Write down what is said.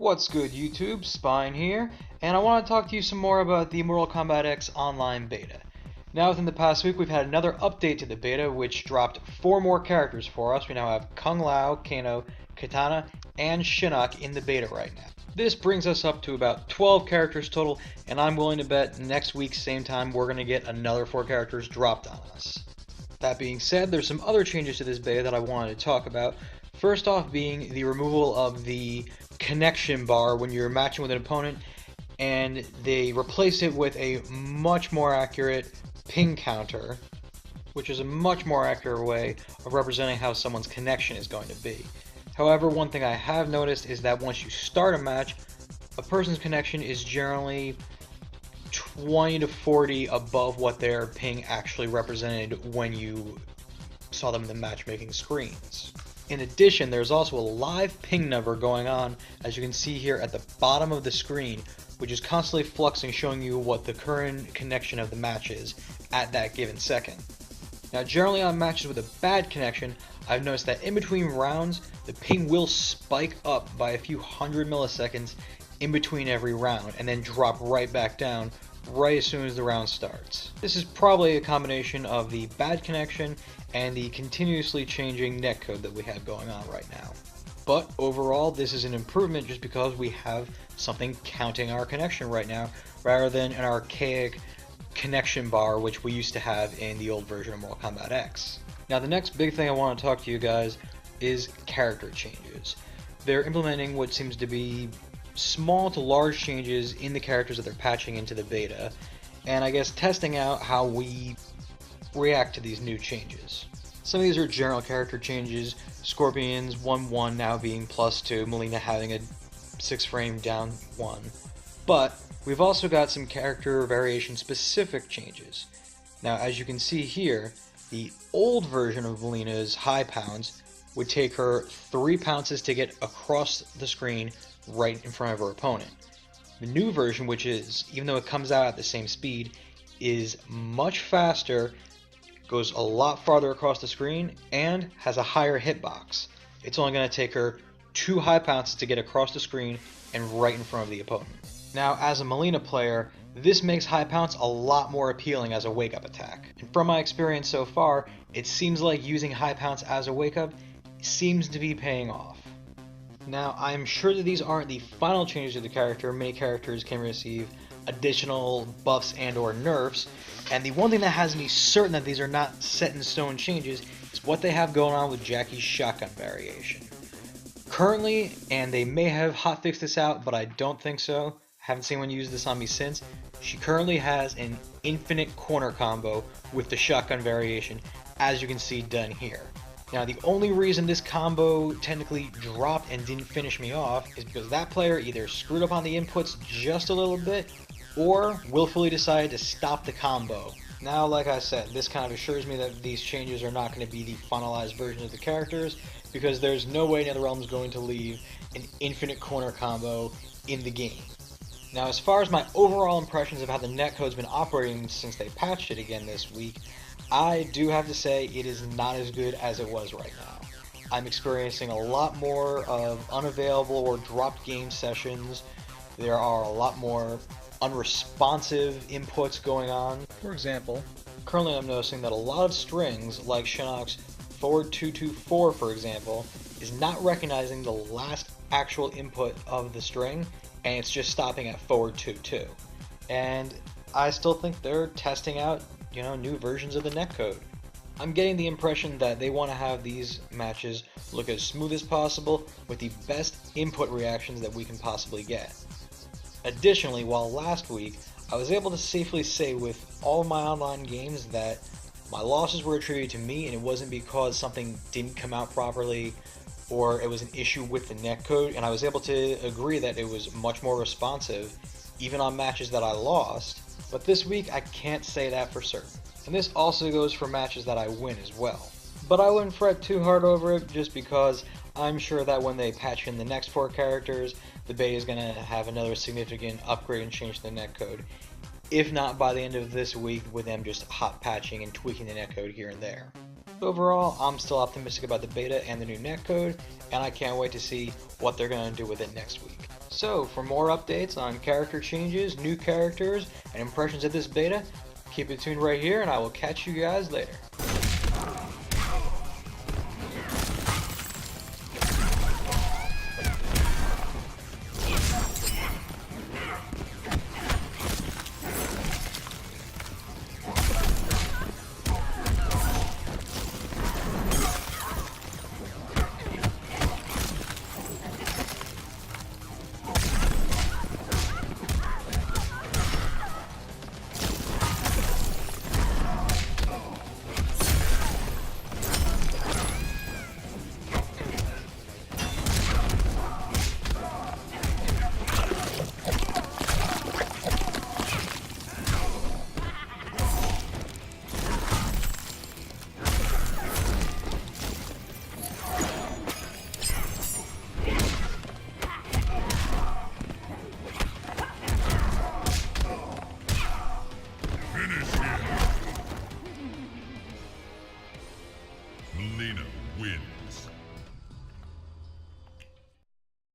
What's good, YouTube? Spine here, and I want to talk to you some more about the Mortal Kombat X online beta. Now, within the past week, we've had another update to the beta, which dropped 4 more characters for us. We now have Kung Lao, Kano, Katana, and Shinnok in the beta right now. This brings us up to about 12 characters total, and I'm willing to bet next week, same time, we're going to get another 4 characters dropped on us. That being said, there's some other changes to this beta that I wanted to talk about. First off being the removal of the connection bar when you're matching with an opponent, and they replaced it with a much more accurate ping counter, which is a much more accurate way of representing how someone's connection is going to be. However, one thing I have noticed is that once you start a match, a person's connection is generally 20 to 40 above what their ping actually represented when you saw them in the matchmaking screens. In addition, there's also a live ping number going on, as you can see here at the bottom of the screen, which is constantly fluxing, showing you what the current connection of the match is at that given second. Now, generally on matches with a bad connection, I've noticed that in between rounds, the ping will spike up by a few hundred milliseconds in between every round, and then drop right back down right as soon as the round starts. This is probably a combination of the bad connection and the continuously changing netcode that we have going on right now. But overall, this is an improvement just because we have something counting our connection right now, rather than an archaic connection bar which we used to have in the old version of Mortal Kombat X. Now, the next big thing I want to talk to you guys is character changes. They're implementing what seems to be small to large changes in the characters that they're patching into the beta, and I guess testing out how we react to these new changes. Some of these are general character changes, Scorpion's 1-1 now being +2, Melina having a 6 frame down 1, but we've also got some character variation specific changes. Now, as you can see here, the old version of Melina's high pounds would take her 3 pounces to get across the screen right in front of her opponent. The new version, which is, even though it comes out at the same speed, is much faster, goes a lot farther across the screen, and has a higher hitbox. It's only going to take her 2 high pounces to get across the screen and right in front of the opponent. Now, as a Melina player, this makes high pounce a lot more appealing as a wake-up attack. And from my experience so far, it seems like using high pounce as a wake-up seems to be paying off. Now, I'm sure that these aren't the final changes to the character. Many characters can receive additional buffs and or nerfs, and the one thing that has me certain that these are not set in stone changes is what they have going on with Jackie's shotgun variation. Currently, and they may have hotfixed this out, but I don't think so, haven't seen anyone use this on me since, she currently has an infinite corner combo with the shotgun variation, as you can see done here. Now, the only reason this combo technically dropped and didn't finish me off is because that player either screwed up on the inputs just a little bit, or willfully decided to stop the combo. Now, like I said, this kind of assures me that these changes are not going to be the finalized version of the characters, because there's no way NetherRealm is going to leave an infinite corner combo in the game. Now, as far as my overall impressions of how the netcode's been operating since they patched it again this week, I do have to say it is not as good as it was right now. I'm experiencing a lot more of unavailable or dropped game sessions. There are a lot more unresponsive inputs going on. For example, currently I'm noticing that a lot of strings, like Shinnok's forward 224 for example, is not recognizing the last actual input of the string, and it's just stopping at forward 22. And I still think they're testing out, new versions of the netcode. I'm getting the impression that they want to have these matches look as smooth as possible with the best input reactions that we can possibly get. Additionally, while last week I was able to safely say with all of my online games that my losses were attributed to me, and it wasn't because something didn't come out properly or it was an issue with the netcode, and I was able to agree that it was much more responsive even on matches that I lost. But this week I can't say that for certain. And this also goes for matches that I win as well. But I wouldn't fret too hard over it, just because I'm sure that when they patch in the next 4 characters, the beta is going to have another significant upgrade and change to the netcode. if not by the end of this week, with them just hot patching and tweaking the netcode here and there. Overall, I'm still optimistic about the beta and the new netcode, and I can't wait to see what they're going to do with it next week. So, for more updates on character changes, new characters, and impressions of this beta, keep it tuned right here, and I will catch you guys later. Melina wins.